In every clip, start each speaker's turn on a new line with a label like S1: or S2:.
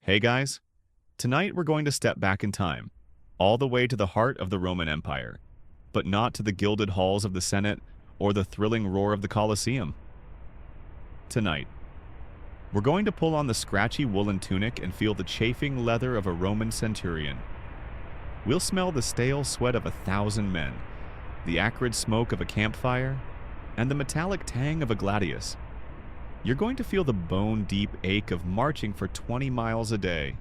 S1: Hey guys, tonight we're going to step back in time, all the way to the heart of the Roman Empire, but not to the gilded halls of the Senate or the thrilling roar of the Colosseum. Tonight, we're going to pull on the scratchy woolen tunic and feel the chafing leather of a Roman centurion. We'll smell the stale sweat of 1,000 men, the acrid smoke of a campfire, and the metallic tang of a gladius. You're going to feel the bone-deep ache of marching for 20 miles a day,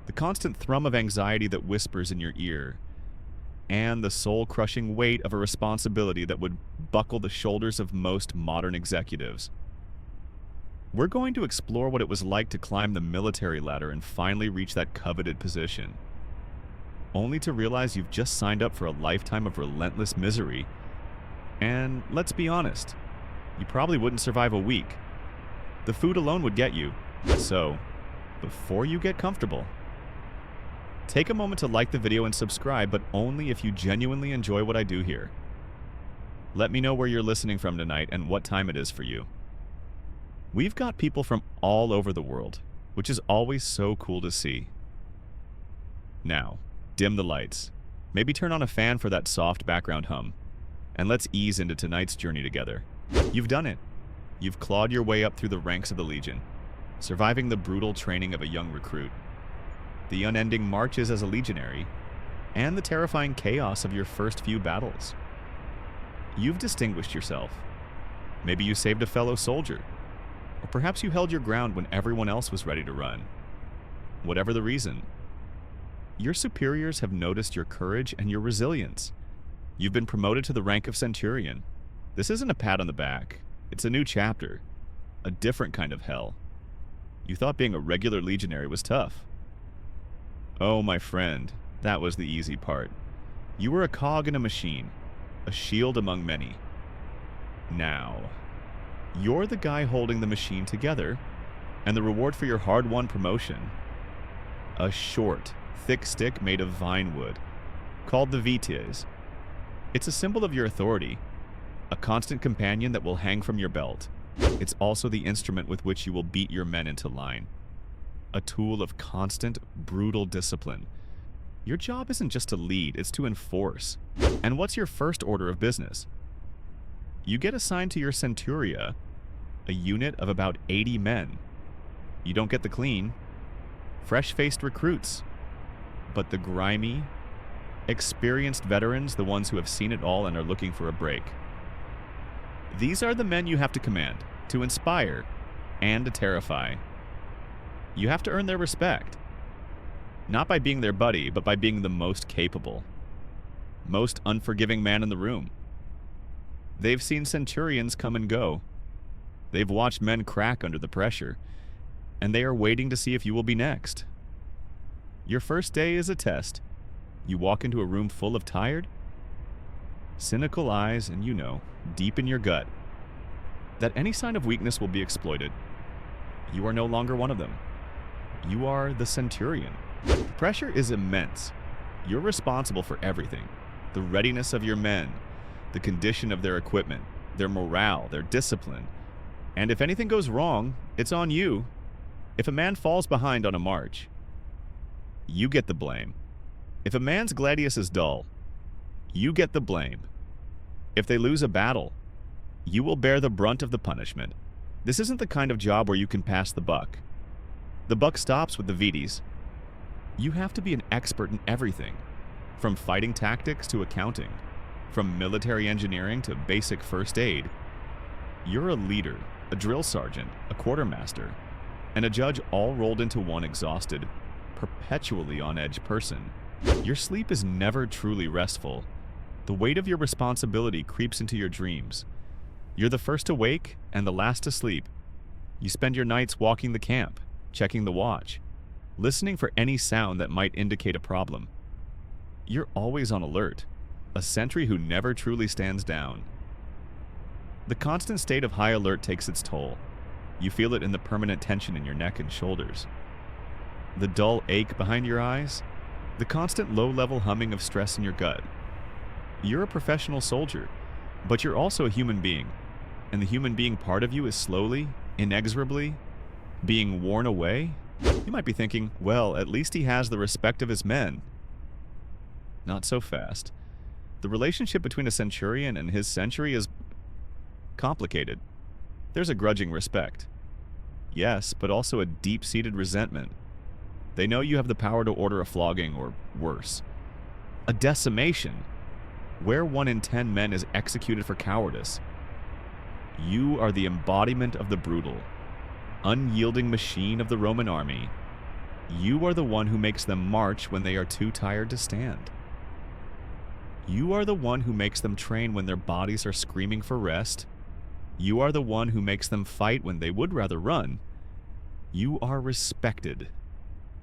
S1: the constant thrum of anxiety that whispers in your ear, and the soul-crushing weight of a responsibility that would buckle the shoulders of most modern executives. We're going to explore what it was like to climb the military ladder and finally reach that coveted position, only to realize you've just signed up for a lifetime of relentless misery. And let's be honest, you probably wouldn't survive a week. The food alone would get you. So, before you get comfortable, take a moment to like the video and subscribe, but only if you genuinely enjoy what I do here. Let me know where you're listening from tonight and what time it is for you. We've got people from all over the world, which is always so cool to see. Now, dim the lights. Maybe turn on a fan for that soft background hum. And let's ease into tonight's journey together. You've done it. You've clawed your way up through the ranks of the Legion, surviving the brutal training of a young recruit, the unending marches as a legionary, and the terrifying chaos of your first few battles. You've distinguished yourself. Maybe you saved a fellow soldier, or perhaps you held your ground when everyone else was ready to run. Whatever the reason, your superiors have noticed your courage and your resilience. You've been promoted to the rank of Centurion. This isn't a pat on the back. It's a new chapter, a different kind of hell. You thought being a regular legionary was tough. Oh, my friend, that was the easy part. You were a cog in a machine, a shield among many. Now, you're the guy holding the machine together, and the reward for your hard-won promotion, a short, thick stick made of vine wood, called the vites. It's a symbol of your authority, a constant companion that will hang from your belt. It's also the instrument with which you will beat your men into line. A tool of constant, brutal discipline. Your job isn't just to lead, it's to enforce. And what's your first order of business? You get assigned to your centuria, a unit of about 80 men. You don't get the clean, fresh-faced recruits, but the grimy, experienced veterans, the ones who have seen it all and are looking for a break. These are the men you have to command, to inspire, and to terrify. You have to earn their respect, not by being their buddy, but by being the most capable, most unforgiving man in the room. They've seen centurions come and go. They've watched men crack under the pressure, and they are waiting to see if you will be next. Your first day is a test. You walk into a room full of tired, cynical eyes, and you know, deep in your gut, that any sign of weakness will be exploited. You are no longer one of them. You are the centurion. The pressure is immense. You're responsible for everything. The readiness of your men, the condition of their equipment, their morale, their discipline. And if anything goes wrong, it's on you. If a man falls behind on a march, you get the blame. If a man's gladius is dull, you get the blame. If they lose a battle, you will bear the brunt of the punishment. This isn't the kind of job where you can pass the buck. The buck stops with the vites. You have to be an expert in everything, from fighting tactics to accounting, from military engineering to basic first aid. You're a leader, a drill sergeant, a quartermaster, and a judge all rolled into one exhausted, perpetually on edge person. Your sleep is never truly restful. The weight of your responsibility creeps into your dreams. You're the first to wake and the last to sleep. You spend your nights walking the camp, checking the watch, listening for any sound that might indicate a problem. You're always on alert, a sentry who never truly stands down. The constant state of high alert takes its toll. You feel it in the permanent tension in your neck and shoulders, the dull ache behind your eyes, the constant low-level humming of stress in your gut. You're a professional soldier, but you're also a human being, and the human being part of you is slowly, inexorably, being worn away You might be thinking, well, at least he has the respect of his men. Not so fast. The relationship between a centurion and his century is complicated. There's a grudging respect. Yes, but also a deep-seated resentment. They know you have the power to order a flogging or worse. A decimation, where 1 in 10 men is executed for cowardice. You are the embodiment of the brutal, unyielding machine of the Roman army. You are the one who makes them march when they are too tired to stand. You are the one who makes them train when their bodies are screaming for rest. You are the one who makes them fight when they would rather run. You are respected,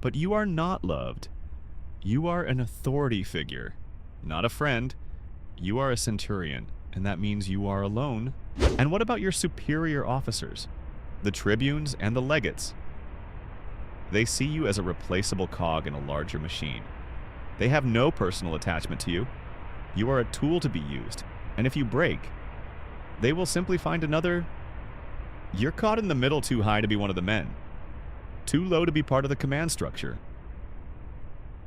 S1: but you are not loved. You are an authority figure, not a friend. You are a centurion, and that means you are alone. And what about your superior officers, the tribunes and the legates? They see you as a replaceable cog in a larger machine. They have no personal attachment to you. You are a tool to be used, and if you break, they will simply find another. You're caught in the middle, too high to be one of the men, too low to be part of the command structure.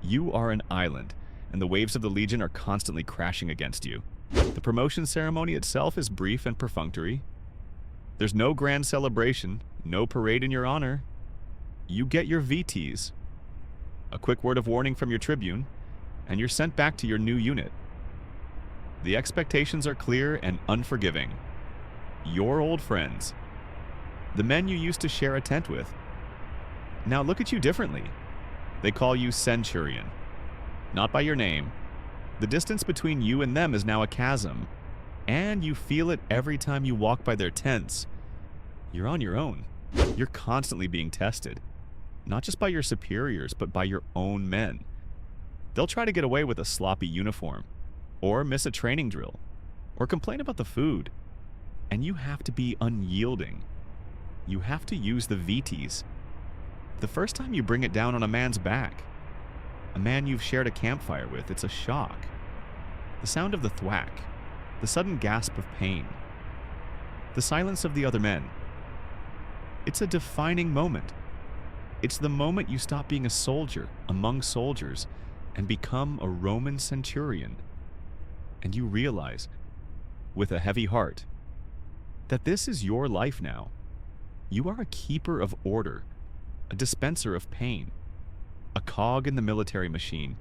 S1: You are an island, and the waves of the Legion are constantly crashing against you. The promotion ceremony itself is brief and perfunctory. There's no grand celebration, no parade in your honor. You get your VTs, a quick word of warning from your tribune, and you're sent back to your new unit. The expectations are clear and unforgiving. Your old friends, the men you used to share a tent with, now look at you differently. They call you Centurion, not by your name. The distance between you and them is now a chasm, and you feel it every time you walk by their tents. You're on your own. You're constantly being tested, not just by your superiors, but by your own men. They'll try to get away with a sloppy uniform, or miss a training drill, or complain about the food. And you have to be unyielding. You have to use the VTs. The first time you bring it down on a man's back, a man you've shared a campfire with, it's a shock. The sound of the thwack, the sudden gasp of pain, the silence of the other men. It's a defining moment. It's the moment you stop being a soldier among soldiers and become a Roman centurion. And you realize, with a heavy heart, that this is your life now. You are a keeper of order, a dispenser of pain, a cog in the military machine,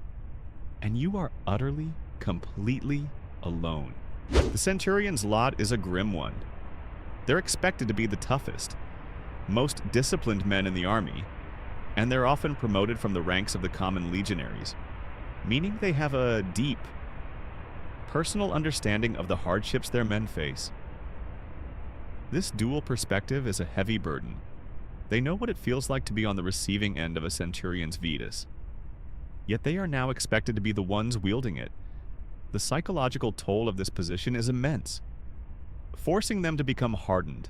S1: and you are utterly, completely alone. The centurion's lot is a grim one. They're expected to be the toughest, most disciplined men in the army, and they're often promoted from the ranks of the common legionaries, meaning they have a deep, personal understanding of the hardships their men face. This dual perspective is a heavy burden. They know what it feels like to be on the receiving end of a centurion's vetus. Yet they are now expected to be the ones wielding it. The psychological toll of this position is immense, forcing them to become hardened.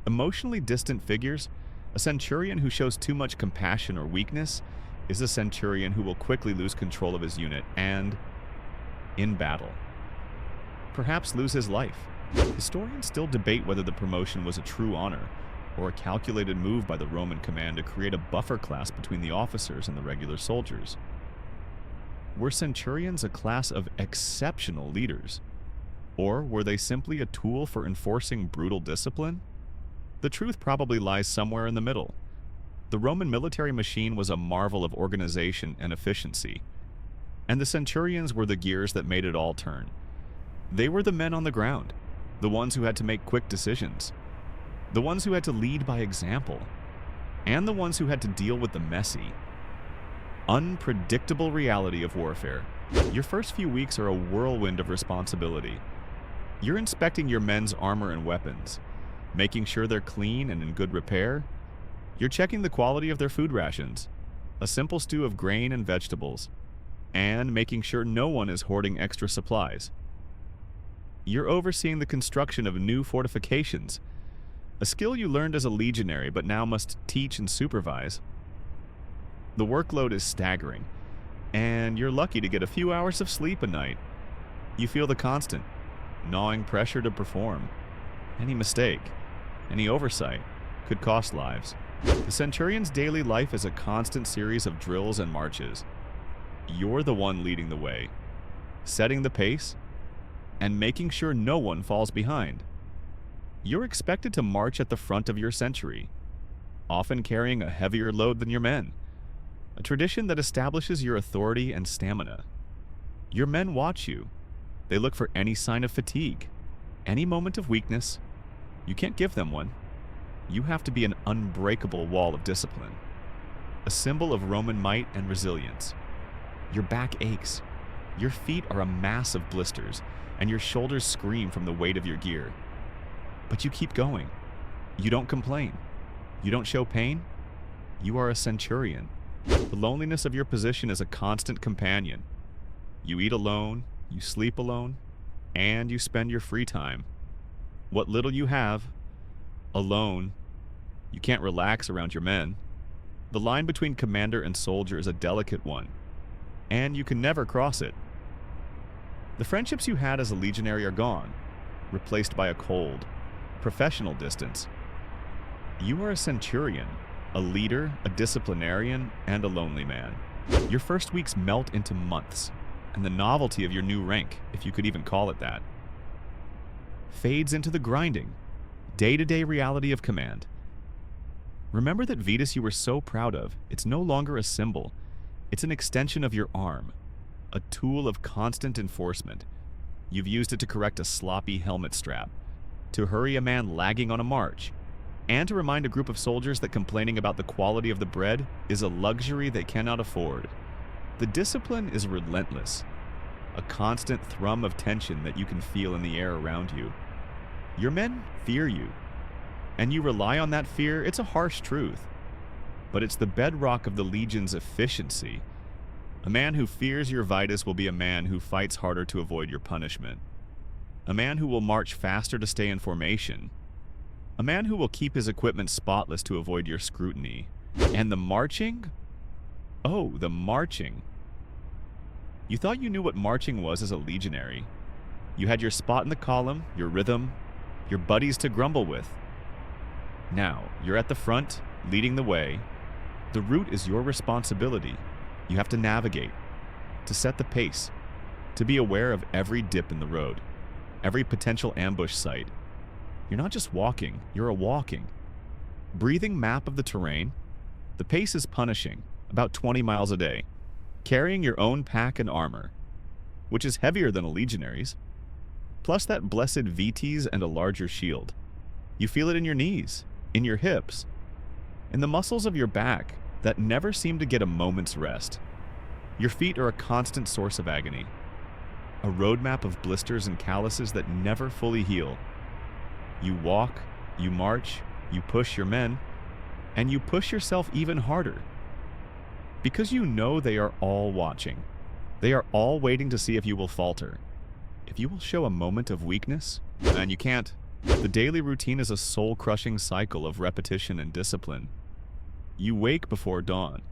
S1: Emotionally distant figures, a centurion who shows too much compassion or weakness is a centurion who will quickly lose control of his unit and, in battle, perhaps lose his life. Historians still debate whether the promotion was a true honor or a calculated move by the Roman command to create a buffer class between the officers and the regular soldiers. Were centurions a class of exceptional leaders, or were they simply a tool for enforcing brutal discipline? The truth probably lies somewhere in the middle. The Roman military machine was a marvel of organization and efficiency, and the centurions were the gears that made it all turn. They were the men on the ground, the ones who had to make quick decisions, the ones who had to lead by example, and the ones who had to deal with the messy, unpredictable reality of warfare. Your first few weeks are a whirlwind of responsibility. You're inspecting your men's armor and weapons, making sure they're clean and in good repair. You're checking the quality of their food rations, a simple stew of grain and vegetables, and making sure no one is hoarding extra supplies. You're overseeing the construction of new fortifications, a skill you learned as a legionary but now must teach and supervise. The workload is staggering, and you're lucky to get a few hours of sleep a night. You feel the constant, gnawing pressure to perform. Any mistake, any oversight, could cost lives. The centurion's daily life is a constant series of drills and marches. You're the one leading the way, setting the pace, and making sure no one falls behind. You're expected to march at the front of your century, often carrying a heavier load than your men, a tradition that establishes your authority and stamina. Your men watch you. They look for any sign of fatigue, any moment of weakness. You can't give them one. You have to be an unbreakable wall of discipline, a symbol of Roman might and resilience. Your back aches, your feet are a mass of blisters, and your shoulders scream from the weight of your gear. But you keep going. You don't complain. You don't show pain. You are a centurion. The loneliness of your position is a constant companion. You eat alone, you sleep alone, and you spend your free time. What little you have, alone. You can't relax around your men. The line between commander and soldier is a delicate one, and you can never cross it. The friendships you had as a legionary are gone, replaced by a cold, professional distance. You are a centurion, a leader, a disciplinarian, and a lonely man. Your first weeks melt into months, and the novelty of your new rank, if you could even call it that, fades into the grinding, day-to-day reality of command. Remember that Vetus you were so proud of, it's no longer a symbol. It's an extension of your arm, a tool of constant enforcement. You've used it to correct a sloppy helmet strap, to hurry a man lagging on a march, and to remind a group of soldiers that complaining about the quality of the bread is a luxury they cannot afford. The discipline is relentless, a constant thrum of tension that you can feel in the air around you. Your men fear you, and you rely on that fear. It's a harsh truth, but it's the bedrock of the Legion's efficiency. A man who fears your Vitus will be a man who fights harder to avoid your punishment. A man who will march faster to stay in formation. A man who will keep his equipment spotless to avoid your scrutiny. And the marching? Oh, the marching. You thought you knew what marching was as a legionary. You had your spot in the column, your rhythm, your buddies to grumble with. Now, you're at the front, leading the way. The route is your responsibility. You have to navigate, to set the pace, to be aware of every dip in the road, every potential ambush site. You're not just walking, you're a walking, breathing map of the terrain. The pace is punishing, about 20 miles a day, carrying your own pack and armor, which is heavier than a legionary's, plus that blessed VTs and a larger shield. You feel it in your knees, in your hips, in the muscles of your back that never seem to get a moment's rest. Your feet are a constant source of agony, a roadmap of blisters and calluses that never fully heal. You walk, you march, you push your men, and you push yourself even harder. Because you know they are all watching. They are all waiting to see if you will falter, if you will show a moment of weakness, and you can't. The daily routine is a soul-crushing cycle of repetition and discipline. You wake before dawn,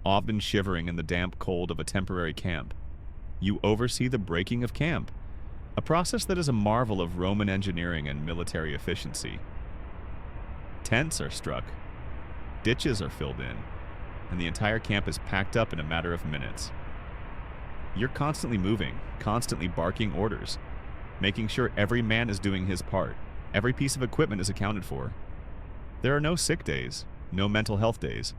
S1: often shivering in the damp cold of a temporary camp. You oversee the breaking of camp, a process that is a marvel of Roman engineering and military efficiency. Tents are struck, ditches are filled in, and the entire camp is packed up in a matter of minutes. You're constantly moving, constantly barking orders, making sure every man is doing his part. Every piece of equipment is accounted for. There are no sick days, no mental health days,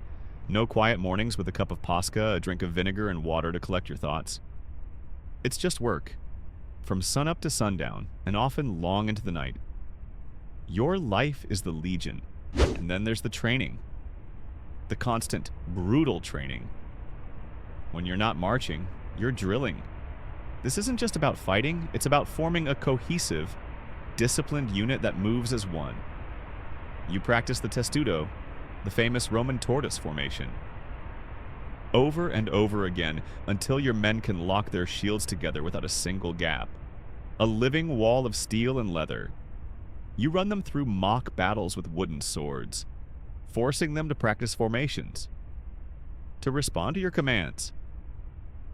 S1: no quiet mornings with a cup of Posca, a drink of vinegar, and water to collect your thoughts. It's just work, from sunup to sundown, and often long into the night. Your life is the Legion, and then there's the training. The constant, brutal training. When you're not marching, you're drilling. This isn't just about fighting, it's about forming a cohesive, disciplined unit that moves as one. You practice the testudo, the famous Roman tortoise formation, over and over again until your men can lock their shields together without a single gap. A living wall of steel and leather. You run them through mock battles with wooden swords, forcing them to practice formations, to respond to your commands,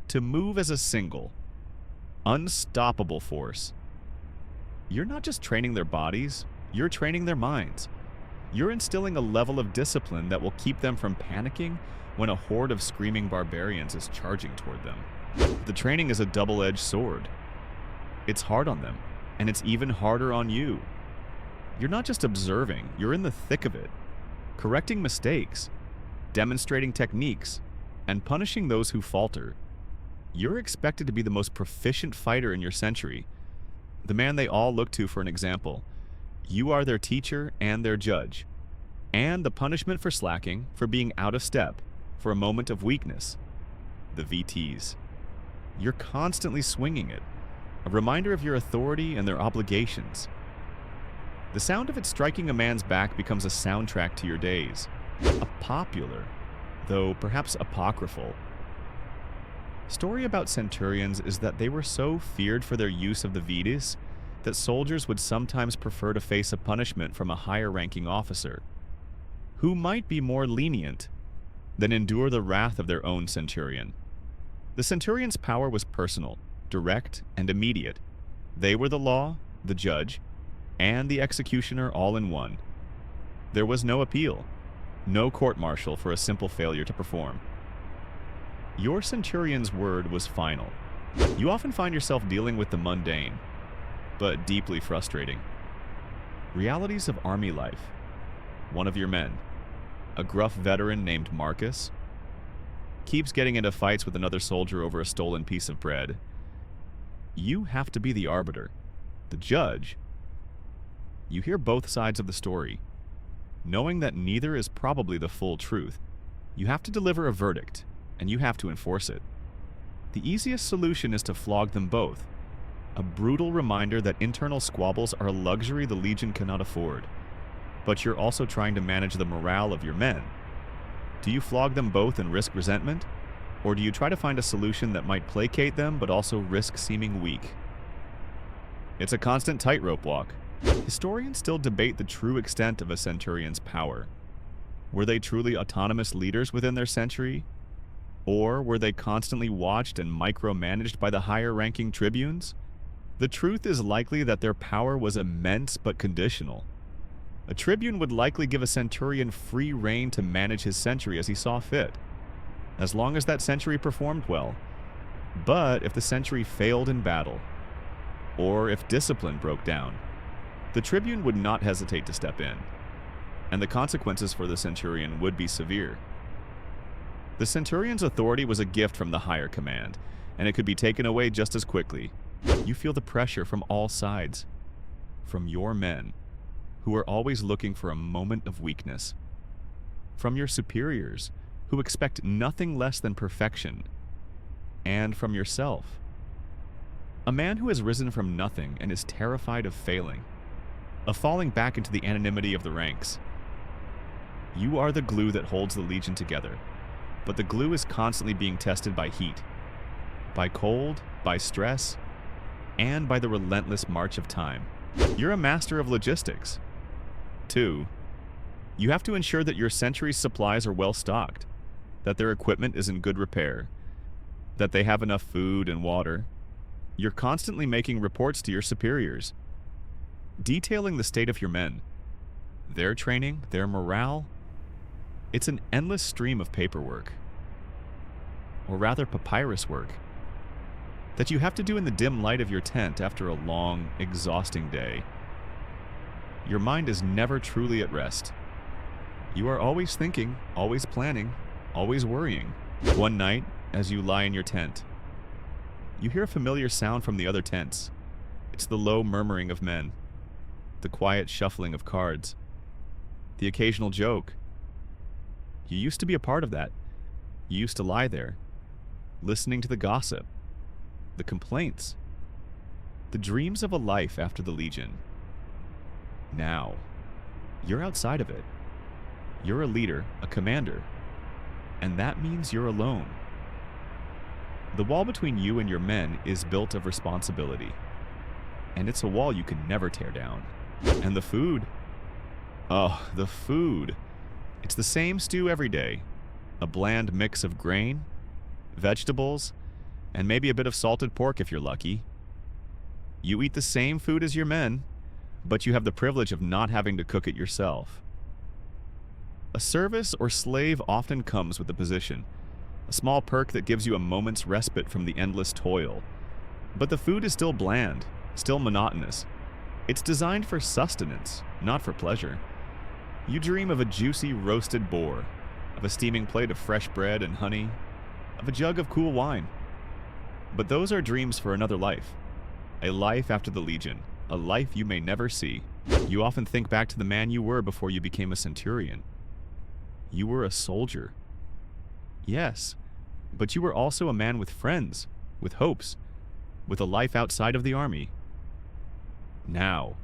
S1: to move as a single, unstoppable force. You're not just training their bodies, you're training their minds. You're instilling a level of discipline that will keep them from panicking when a horde of screaming barbarians is charging toward them. The training is a double-edged sword. It's hard on them, and it's even harder on you. You're not just observing, you're in the thick of it, correcting mistakes, demonstrating techniques, and punishing those who falter. You're expected to be the most proficient fighter in your century, the man they all look to for an example. You are their teacher and their judge, and the punishment for slacking, for being out of step, for a moment of weakness, the VTs. You're constantly swinging it, a reminder of your authority and their obligations. The sound of it striking a man's back becomes a soundtrack to your days, a popular, though perhaps apocryphal, story about centurions is that they were so feared for their use of the vitis that soldiers would sometimes prefer to face a punishment from a higher-ranking officer, who might be more lenient than endure the wrath of their own centurion. The centurion's power was personal, direct, and immediate. They were the law, the judge, and the executioner all in one. There was no appeal, no court-martial for a simple failure to perform. Your centurion's word was final. You often find yourself dealing with the mundane, but deeply frustrating realities of army life. One of your men, a gruff veteran named Marcus, keeps getting into fights with another soldier over a stolen piece of bread. You have to be the arbiter, the judge. You hear both sides of the story, knowing that neither is probably the full truth. You have to deliver a verdict, and you have to enforce it. The easiest solution is to flog them both, a brutal reminder that internal squabbles are a luxury the Legion cannot afford. But you're also trying to manage the morale of your men. Do you flog them both and risk resentment? Or do you try to find a solution that might placate them but also risk seeming weak? It's a constant tightrope walk. Historians still debate the true extent of a centurion's power. Were they truly autonomous leaders within their century? Or were they constantly watched and micromanaged by the higher-ranking tribunes? The truth is likely that their power was immense but conditional. A tribune would likely give a centurion free rein to manage his century as he saw fit, as long as that century performed well. But if the century failed in battle, or if discipline broke down, the tribune would not hesitate to step in, and the consequences for the centurion would be severe. The centurion's authority was a gift from the higher command, and it could be taken away just as quickly. You feel the pressure from all sides, from your men, who are always looking for a moment of weakness, from your superiors, who expect nothing less than perfection, and from yourself. A man who has risen from nothing and is terrified of failing, of falling back into the anonymity of the ranks. You are the glue that holds the Legion together, but the glue is constantly being tested by heat, by cold, by stress, and by the relentless march of time. You're a master of logistics. 2. You have to ensure that your century's supplies are well stocked, that their equipment is in good repair, that they have enough food and water. You're constantly making reports to your superiors, detailing the state of your men, their training, their morale. It's an endless stream of paperwork, or rather papyrus work, that you have to do in the dim light of your tent after a long, exhausting day. Your mind is never truly at rest. You are always thinking, always planning, always worrying. One night, as you lie in your tent, you hear a familiar sound from the other tents. It's the low murmuring of men, the quiet shuffling of cards, the occasional joke. You used to be a part of that. You used to lie there, listening to the gossip, the complaints, the dreams of a life after the Legion. Now, you're outside of it. You're a leader, a commander, and that means you're alone. The wall between you and your men is built of responsibility, and it's a wall you can never tear down. And the food. Oh, the food. It's the same stew every day, a bland mix of grain, vegetables, and maybe a bit of salted pork if you're lucky. You eat the same food as your men, but you have the privilege of not having to cook it yourself. A service or slave often comes with the position, a small perk that gives you a moment's respite from the endless toil. But the food is still bland, still monotonous. It's designed for sustenance, not for pleasure. You dream of a juicy roasted boar, of a steaming plate of fresh bread and honey, of a jug of cool wine. But those are dreams for another life. A life after the Legion, a life you may never see. You often think back to the man you were before you became a centurion. You were a soldier. Yes, but you were also a man with friends, with hopes, with a life outside of the army. Now,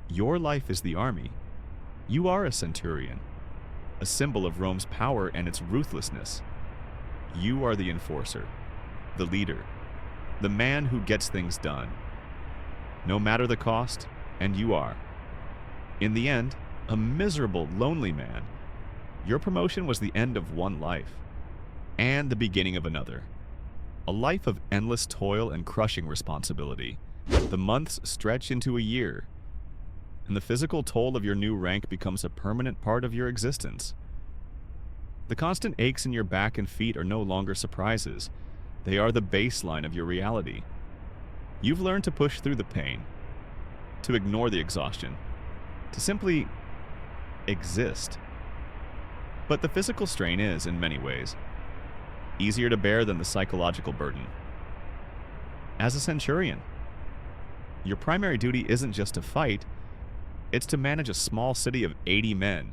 S1: your life is the army. You are a centurion, a symbol of Rome's power and its ruthlessness. You are the enforcer, the leader, the man who gets things done. No matter the cost, and you are. In the end, a miserable, lonely man. Your promotion was the end of one life, and the beginning of another. A life of endless toil and crushing responsibility. The months stretch into a year, and the physical toll of your new rank becomes a permanent part of your existence. The constant aches in your back and feet are no longer surprises. They are the baseline of your reality. You've learned to push through the pain, to ignore the exhaustion, to simply exist. But the physical strain is, in many ways, easier to bear than the psychological burden. As a centurion, your primary duty isn't just to fight, it's to manage a small city of 80 men.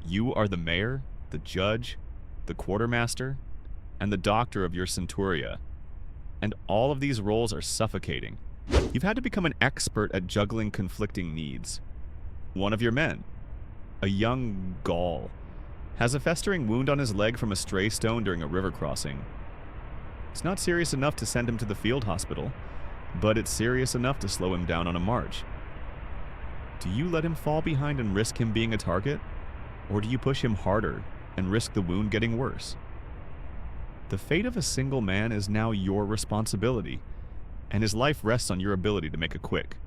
S1: You are the mayor, the judge, the quartermaster, and the doctor of your centuria. And all of these roles are suffocating. You've had to become an expert at juggling conflicting needs. One of your men, a young Gaul, has a festering wound on his leg from a stray stone during a river crossing. It's not serious enough to send him to the field hospital, but it's serious enough to slow him down on a march. Do you let him fall behind and risk him being a target? Or do you push him harder and risk the wound getting worse? The fate of a single man is now your responsibility, and his life rests on your ability to make a quick,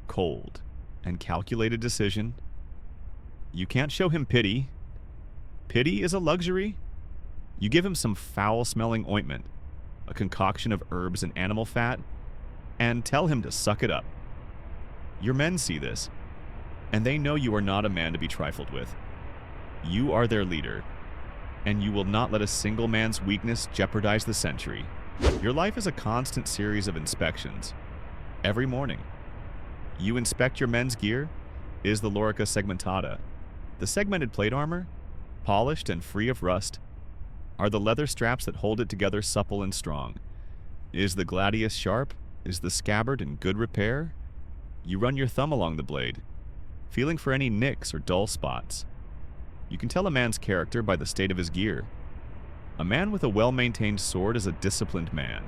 S1: cold, and calculated decision. You can't show him pity. Pity is a luxury. You give him some foul-smelling ointment, a concoction of herbs and animal fat, and tell him to suck it up. Your men see this, and they know you are not a man to be trifled with. You are their leader, and you will not let a single man's weakness jeopardize the century. Your life is a constant series of inspections. Every morning, you inspect your men's gear. Is the lorica segmentata, the segmented plate armor, polished and free of rust? Are the leather straps that hold it together supple and strong? Is the gladius sharp? Is the scabbard in good repair? You run your thumb along the blade, feeling for any nicks or dull spots. You can tell a man's character by the state of his gear. A man with a well-maintained sword is a disciplined man.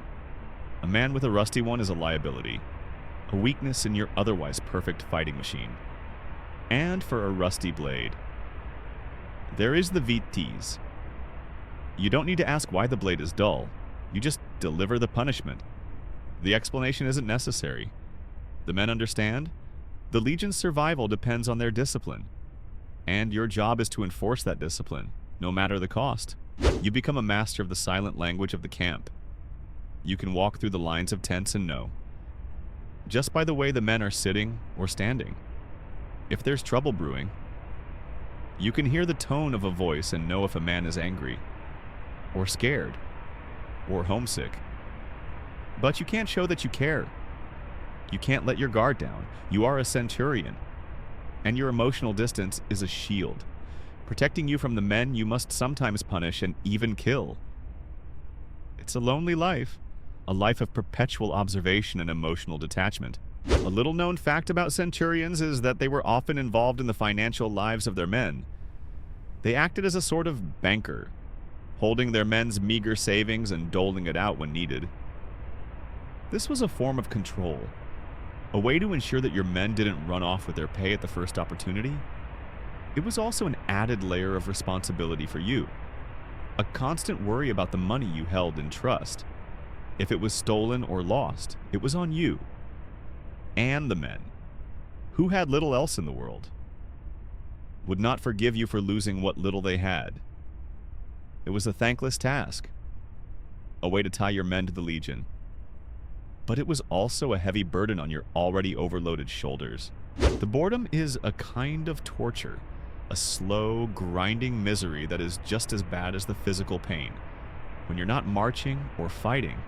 S1: A man with a rusty one is a liability, a weakness in your otherwise perfect fighting machine. And for a rusty blade, there is the vitis. You don't need to ask why the blade is dull. You just deliver the punishment. The explanation isn't necessary. The men understand. The Legion's survival depends on their discipline. And your job is to enforce that discipline, no matter the cost. You become a master of the silent language of the camp. You can walk through the lines of tents and know, just by the way the men are sitting or standing, if there's trouble brewing. You can hear the tone of a voice and know if a man is angry, or scared, or homesick. But you can't show that you care. You can't let your guard down. You are a centurion, and your emotional distance is a shield, protecting you from the men you must sometimes punish and even kill. It's a lonely life, a life of perpetual observation and emotional detachment. A little-known fact about centurions is that they were often involved in the financial lives of their men. They acted as a sort of banker, holding their men's meager savings and doling it out when needed. This was a form of control, a way to ensure that your men didn't run off with their pay at the first opportunity. It was also an added layer of responsibility for you, a constant worry about the money you held in trust. If it was stolen or lost, it was on you and the men, who had little else in the world. would not forgive you for losing what little they had. It was a thankless task, a way to tie your men to the legion. But it was also a heavy burden on your already overloaded shoulders. The boredom is a kind of torture, a slow, grinding misery that is just as bad as the physical pain. When you're not marching or fighting,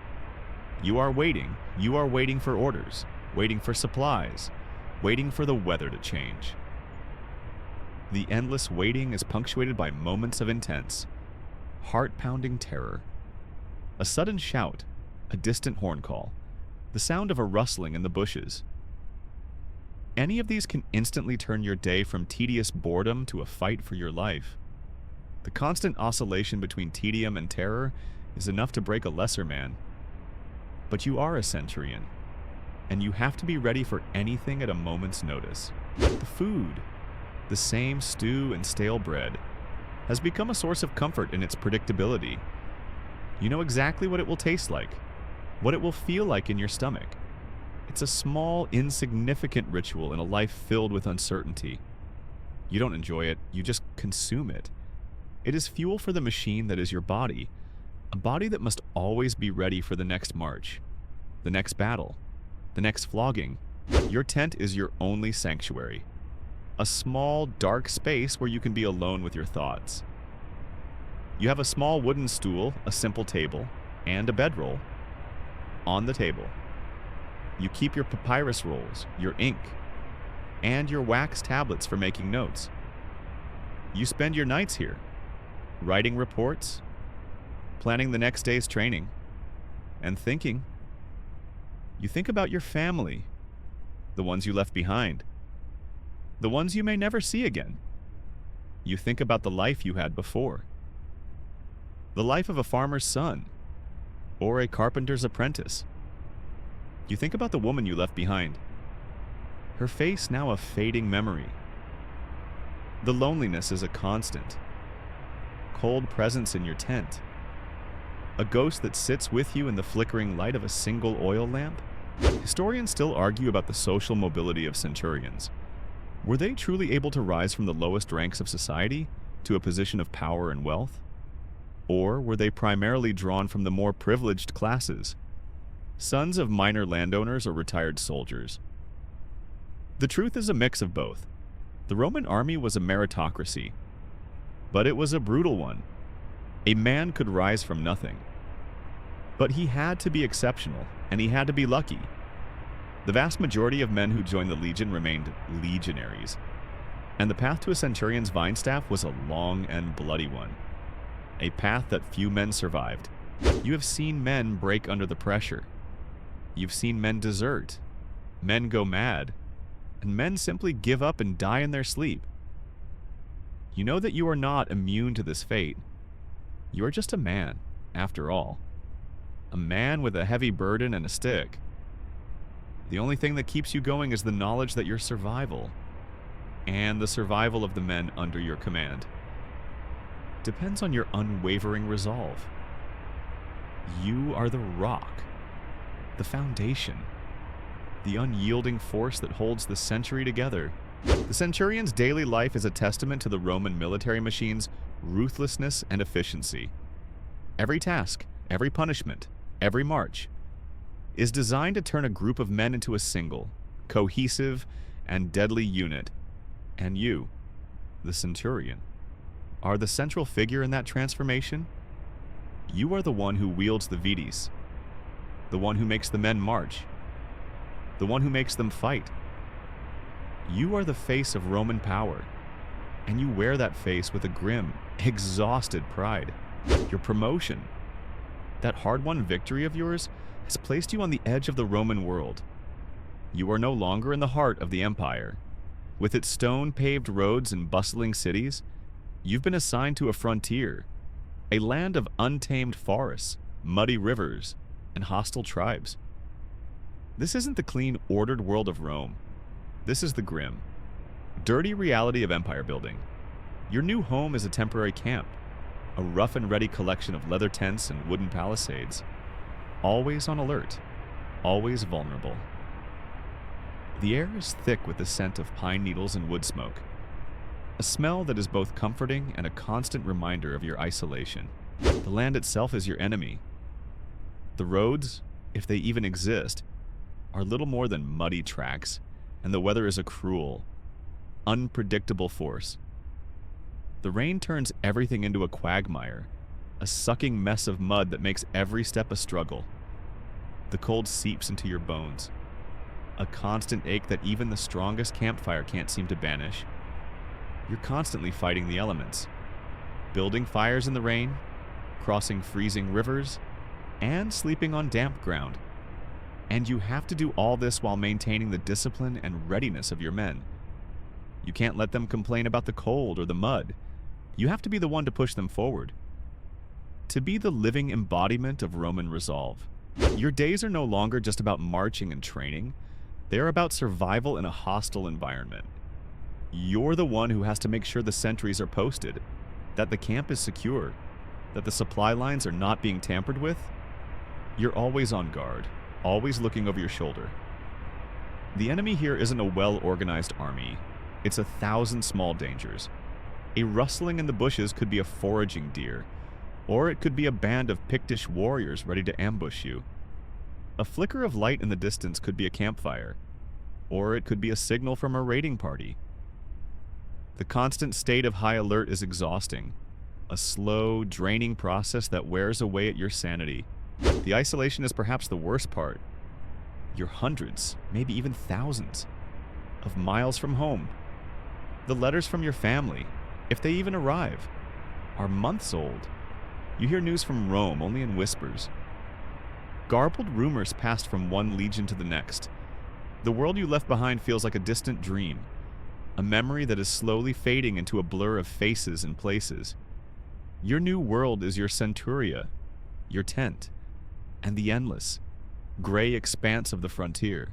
S1: you are waiting. You are waiting for orders, waiting for supplies, waiting for the weather to change. The endless waiting is punctuated by moments of intense, heart-pounding terror. A sudden shout, a distant horn call, the sound of a rustling in the bushes. Any of these can instantly turn your day from tedious boredom to a fight for your life. The constant oscillation between tedium and terror is enough to break a lesser man. But you are a centurion, and you have to be ready for anything at a moment's notice. The food, the same stew and stale bread, has become a source of comfort in its predictability. You know exactly what it will taste like, what it will feel like in your stomach. It's a small, insignificant ritual in a life filled with uncertainty. You don't enjoy it, you just consume it. It is fuel for the machine that is your body, a body that must always be ready for the next march, the next battle, the next flogging. Your tent is your only sanctuary, a small, dark space where you can be alone with your thoughts. You have a small wooden stool, a simple table, and a bedroll on the table. You keep your papyrus rolls, your ink, and your wax tablets for making notes. You spend your nights here, writing reports, planning the next day's training, and thinking. You think about your family, the ones you left behind, the ones you may never see again. You think about the life you had before, the life of a farmer's son, or a carpenter's apprentice. You think about the woman you left behind, her face now a fading memory. The loneliness is a constant, cold presence in your tent, a ghost that sits with you in the flickering light of a single oil lamp. Historians still argue about the social mobility of centurions. Were they truly able to rise from the lowest ranks of society to a position of power and wealth? Or were they primarily drawn from the more privileged classes, sons of minor landowners or retired soldiers? The truth is a mix of both. The Roman army was a meritocracy, but it was a brutal one. A man could rise from nothing, but he had to be exceptional, and he had to be lucky. The vast majority of men who joined the legion remained legionaries, and the path to a centurion's vine staff was a long and bloody one, a path that few men survived. You have seen men break under the pressure. You've seen men desert, men go mad, and men simply give up and die in their sleep. You know that you are not immune to this fate. You are just a man, after all. A man with a heavy burden and a stick. The only thing that keeps you going is the knowledge that your survival, and the survival of the men under your command, depends on your unwavering resolve. You are the rock, the foundation, the unyielding force that holds the century together. The centurion's daily life is a testament to the Roman military machine's ruthlessness and efficiency. Every task, every punishment, every march is designed to turn a group of men into a single, cohesive, and deadly unit. And you, the centurion, are the central figure in that transformation. You are the one who wields the vides, the one who makes the men march, the one who makes them fight. You are the face of Roman power, and you wear that face with a grim, exhausted pride. Your promotion, that hard-won victory of yours, has placed you on the edge of the Roman world. You are no longer in the heart of the empire. With its stone-paved roads and bustling cities, you've been assigned to a frontier, a land of untamed forests, muddy rivers, and hostile tribes. This isn't the clean, ordered world of Rome. This is the grim, dirty reality of empire building. Your new home is a temporary camp, a rough and ready collection of leather tents and wooden palisades, always on alert, always vulnerable. The air is thick with the scent of pine needles and wood smoke. a smell that is both comforting and a constant reminder of your isolation. The land itself is your enemy. The roads, if they even exist, are little more than muddy tracks, and the weather is a cruel, unpredictable force. The rain turns everything into a quagmire, a sucking mess of mud that makes every step a struggle. The cold seeps into your bones, a constant ache that even the strongest campfire can't seem to banish. You're constantly fighting the elements, building fires in the rain, crossing freezing rivers, and sleeping on damp ground. And you have to do all this while maintaining the discipline and readiness of your men. You can't let them complain about the cold or the mud. You have to be the one to push them forward. To be the living embodiment of Roman resolve. Your days are no longer just about marching and training. They are about survival in a hostile environment. You're the one who has to make sure the sentries are posted, that the camp is secure, that the supply lines are not being tampered with. You're always on guard, always looking over your shoulder. The enemy here isn't a well-organized army. It's 1,000 small dangers. A rustling in the bushes could be a foraging deer, or it could be a band of Pictish warriors ready to ambush you. A flicker of light in the distance could be a campfire, or it could be a signal from a raiding party. The constant state of high alert is exhausting, a slow, draining process that wears away at your sanity. The isolation is perhaps the worst part. You're hundreds, maybe even thousands, of miles from home. The letters from your family, if they even arrive, are months old. You hear news from Rome only in whispers. Garbled rumors passed from one legion to the next. The world you left behind feels like a distant dream, a memory that is slowly fading into a blur of faces and places. Your new world is your centuria, your tent, and the endless, gray expanse of the frontier.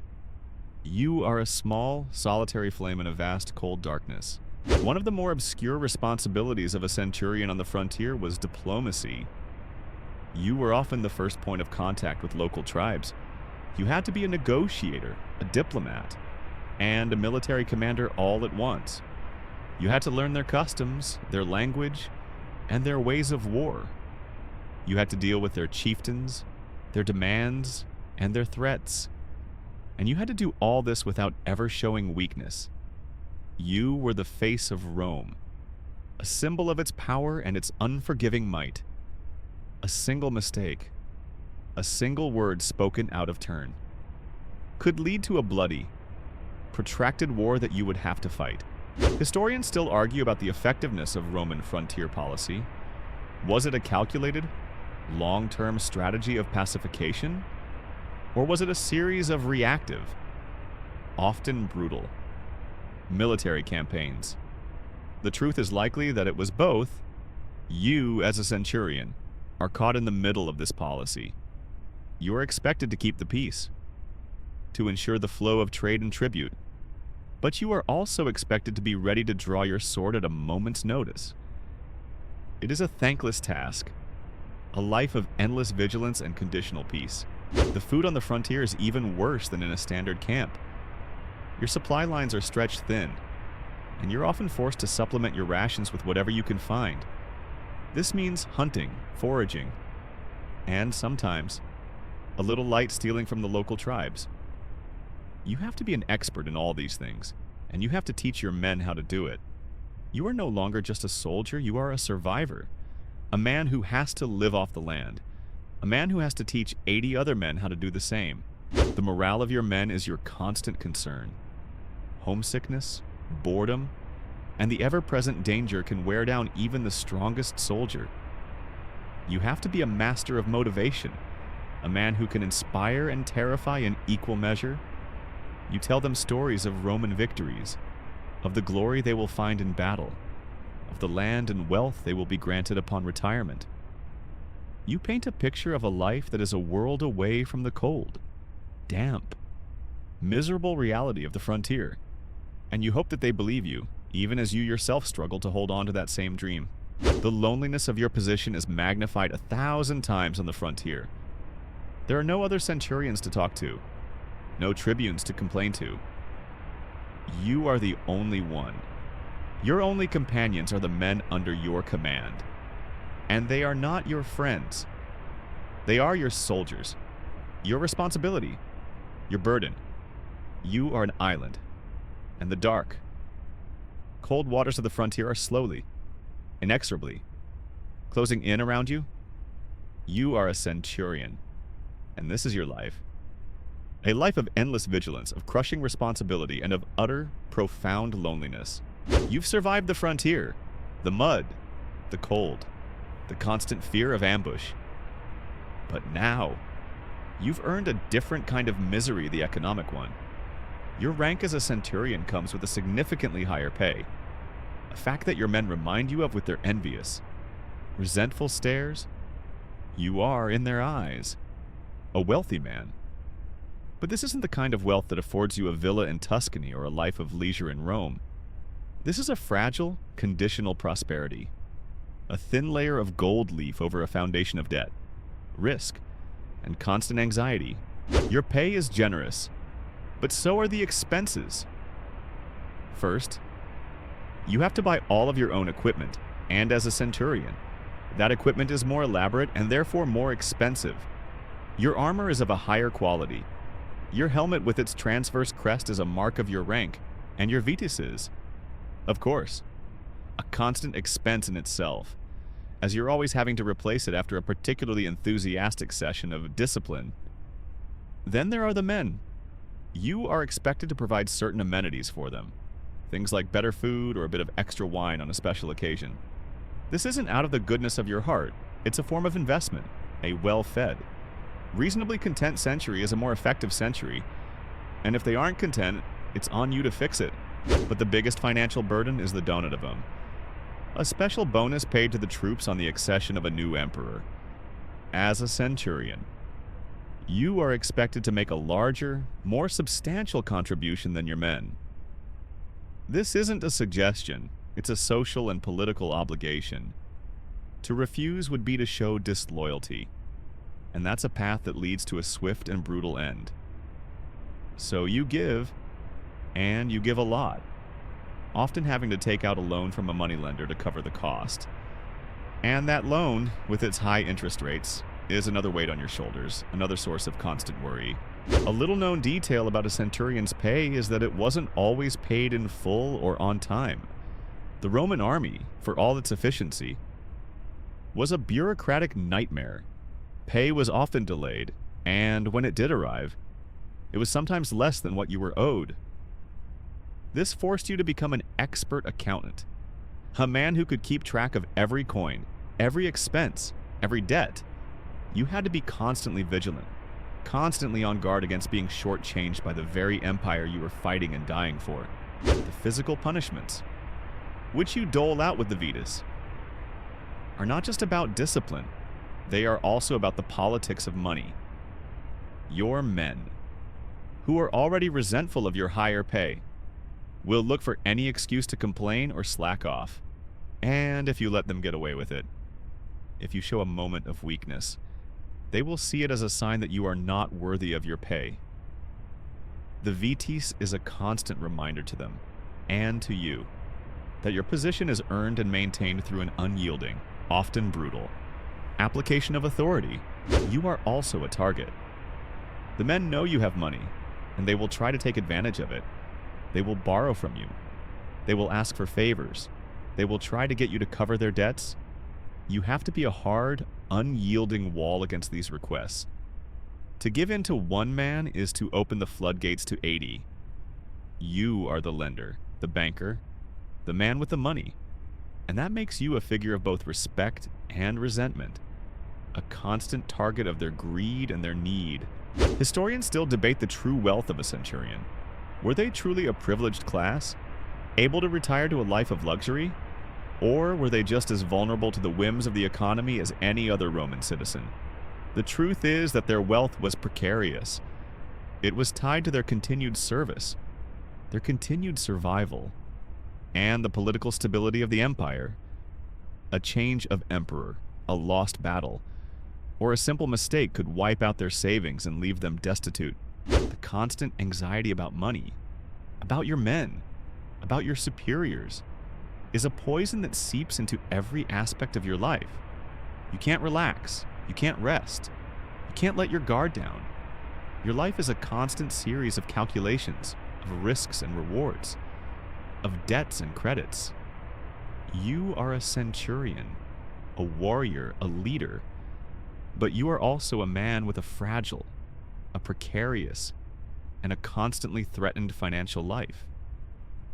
S1: You are a small, solitary flame in a vast, cold darkness. One of the more obscure responsibilities of a centurion on the frontier was diplomacy. You were often the first point of contact with local tribes. You had to be a negotiator, a diplomat, and a military commander all at once. You had to learn their customs, their language, and their ways of war. You had to deal with their chieftains, their demands, and their threats. And you had to do all this without ever showing weakness. You were the face of Rome, a symbol of its power and its unforgiving might. A single mistake, a single word spoken out of turn, could lead to a bloody, protracted war that you would have to fight. Historians still argue about the effectiveness of Roman frontier policy. Was it a calculated, long-term strategy of pacification? Or was it a series of reactive, often brutal, military campaigns? The truth is likely that it was both. You, as a centurion, are caught in the middle of this policy. You are expected to keep the peace, to ensure the flow of trade and tribute, but you are also expected to be ready to draw your sword at a moment's notice. It is a thankless task, a life of endless vigilance and conditional peace. The food on the frontier is even worse than in a standard camp. Your supply lines are stretched thin, and you're often forced to supplement your rations with whatever you can find. This means hunting, foraging, and sometimes a little light stealing from the local tribes. You have to be an expert in all these things, and you have to teach your men how to do it. You are no longer just a soldier, you are a survivor, a man who has to live off the land, a man who has to teach 80 other men how to do the same. The morale of your men is your constant concern. Homesickness, boredom, and the ever-present danger can wear down even the strongest soldier. You have to be a master of motivation, a man who can inspire and terrify in equal measure. You tell them stories of Roman victories, of the glory they will find in battle, of the land and wealth they will be granted upon retirement. You paint a picture of a life that is a world away from the cold, damp, miserable reality of the frontier, and you hope that they believe you, even as you yourself struggle to hold on to that same dream. The loneliness of your position is magnified 1,000 times on the frontier. There are no other centurions to talk to, no tribunes to complain to. You are the only one. Your only companions are the men under your command, and they are not your friends. They are your soldiers, your responsibility, your burden. You are an island, and the dark, cold waters of the frontier are slowly, inexorably, closing in around you. You are a centurion, and this is your life. A life of endless vigilance, of crushing responsibility, and of utter, profound loneliness. You've survived the frontier, the mud, the cold, the constant fear of ambush. But now, you've earned a different kind of misery, the economic one. Your rank as a centurion comes with a significantly higher pay, a fact that your men remind you of with their envious, resentful stares. You are, in their eyes, a wealthy man. But this isn't the kind of wealth that affords you a villa in Tuscany or a life of leisure in Rome. This is a fragile, conditional prosperity, a thin layer of gold leaf over a foundation of debt, risk, and constant anxiety. Your pay is generous, but so are the expenses. First, you have to buy all of your own equipment, and as a centurion, that equipment is more elaborate and therefore more expensive. Your armor is of a higher quality. Your helmet with its transverse crest is a mark of your rank, and your vitis is, of course, a constant expense in itself, as you're always having to replace it after a particularly enthusiastic session of discipline. Then there are the men. You are expected to provide certain amenities for them, things like better food or a bit of extra wine on a special occasion. This isn't out of the goodness of your heart. It's a form of investment, a well-fed, reasonably content century is a more effective century, and if they aren't content, it's on you to fix it. But the biggest financial burden is the donativum, a special bonus paid to the troops on the accession of a new emperor. As a centurion, you are expected to make a larger, more substantial contribution than your men. This isn't a suggestion, it's a social and political obligation. To refuse would be to show disloyalty, and that's a path that leads to a swift and brutal end. So you give, and you give a lot, often having to take out a loan from a moneylender to cover the cost. And that loan, with its high interest rates, is another weight on your shoulders, another source of constant worry. A little-known detail about a centurion's pay is that it wasn't always paid in full or on time. The Roman army, for all its efficiency, was a bureaucratic nightmare. Pay was often delayed, and when it did arrive, it was sometimes less than what you were owed. This forced you to become an expert accountant, a man who could keep track of every coin, every expense, every debt. You had to be constantly vigilant, constantly on guard against being shortchanged by the very empire you were fighting and dying for. The physical punishments, which you dole out with the Vetus, are not just about discipline. They are also about the politics of money. Your men, who are already resentful of your higher pay, will look for any excuse to complain or slack off. And if you let them get away with it, if you show a moment of weakness, they will see it as a sign that you are not worthy of your pay. The Vitis is a constant reminder to them, and to you, that your position is earned and maintained through an unyielding, often brutal, application of authority. You are also a target. The men know you have money, and they will try to take advantage of it. They will borrow from you. They will ask for favors. They will try to get you to cover their debts. You have to be a hard, unyielding wall against these requests. To give in to one man is to open the floodgates to 80. You are the lender, the banker, the man with the money. And that makes you a figure of both respect and resentment, a constant target of their greed and their need. Historians still debate the true wealth of a centurion. Were they truly a privileged class, able to retire to a life of luxury? Or were they just as vulnerable to the whims of the economy as any other Roman citizen? The truth is that their wealth was precarious. It was tied to their continued service, their continued survival, and the political stability of the empire. A change of emperor, a lost battle, or a simple mistake could wipe out their savings and leave them destitute. The constant anxiety about money, about your men, about your superiors, is a poison that seeps into every aspect of your life. You can't relax. You can't rest. You can't let your guard down. Your life is a constant series of calculations, of risks and rewards, of debts and credits. You are a centurion, a warrior, a leader, but you are also a man with a fragile, a precarious, and a constantly threatened financial life.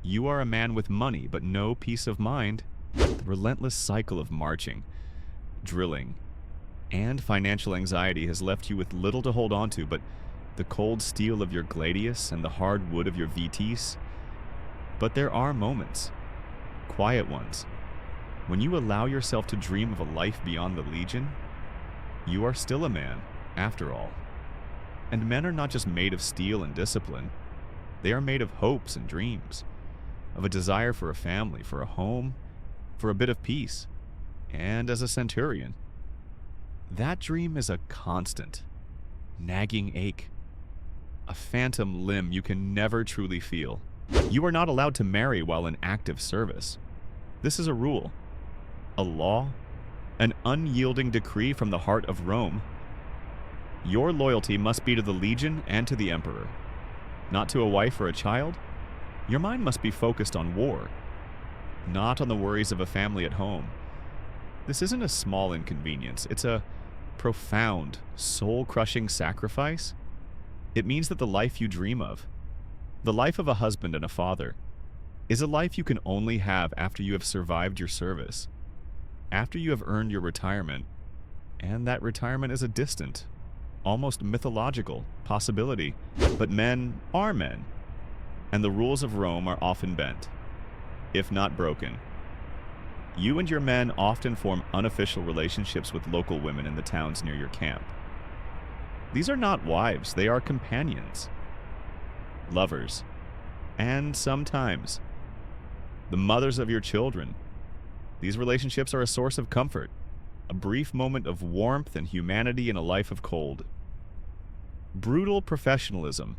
S1: You are a man with money, but no peace of mind. The relentless cycle of marching, drilling, and financial anxiety has left you with little to hold on to but the cold steel of your gladius and the hard wood of your vitis. But there are moments, quiet ones, when you allow yourself to dream of a life beyond the legion. You are still a man, after all. And men are not just made of steel and discipline. They are made of hopes and dreams, of a desire for a family, for a home, for a bit of peace. And as a centurion, that dream is a constant, nagging ache, a phantom limb you can never truly feel. You are not allowed to marry while in active service. This is a rule, a law, an unyielding decree from the heart of Rome. Your loyalty must be to the legion and to the emperor, not to a wife or a child. Your mind must be focused on war, not on the worries of a family at home. This isn't a small inconvenience. It's a profound, soul-crushing sacrifice. It means that the life you dream of, the life of a husband and a father, is a life you can only have after you have survived your service, after you have earned your retirement, and that retirement is a distant, almost mythological possibility. But men are men, and the rules of Rome are often bent, if not broken. You and your men often form unofficial relationships with local women in the towns near your camp. These are not wives, they are companions, lovers, and sometimes the mothers of your children. These relationships are a source of comfort, a brief moment of warmth and humanity in a life of cold. Brutal professionalism,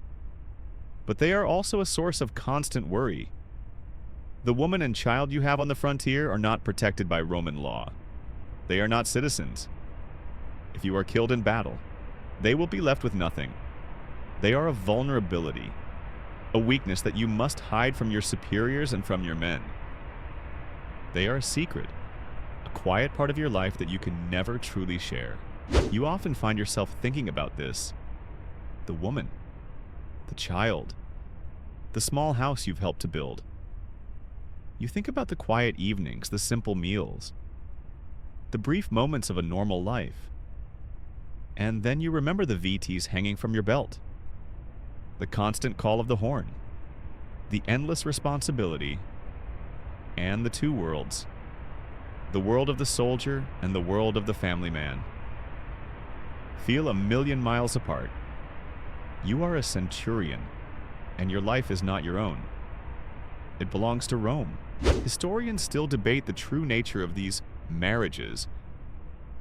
S1: but they are also a source of constant worry. The woman and child you have on the frontier are not protected by Roman law. They are not citizens. If you are killed in battle, they will be left with nothing. They are a vulnerability, a weakness that you must hide from your superiors and from your men. They are a secret, a quiet part of your life that you can never truly share. You often find yourself thinking about this. The woman, the child, the small house you've helped to build. You think about the quiet evenings, the simple meals, the brief moments of a normal life. And then you remember the VTs hanging from your belt, the constant call of the horn, the endless responsibility, and the two worlds, the world of the soldier and the world of the family man, feel a million miles apart. You are a centurion, and your life is not your own. It belongs to Rome. Historians still debate the true nature of these marriages.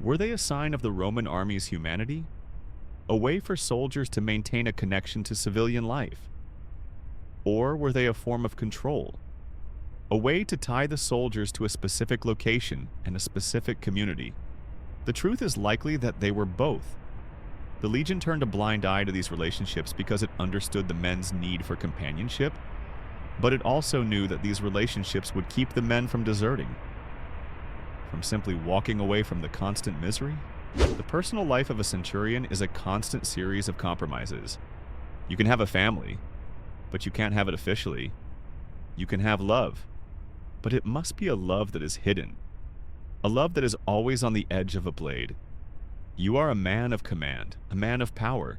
S1: Were they a sign of the Roman army's humanity? A way for soldiers to maintain a connection to civilian life? Or were they a form of control? A way to tie the soldiers to a specific location and a specific community? The truth is likely that they were both. The legion turned a blind eye to these relationships because it understood the men's need for companionship, but it also knew that these relationships would keep the men from deserting, from simply walking away from the constant misery. The personal life of a centurion is a constant series of compromises. You can have a family, but you can't have it officially. You can have love, but it must be a love that is hidden, a love that is always on the edge of a blade. You are a man of command, a man of power,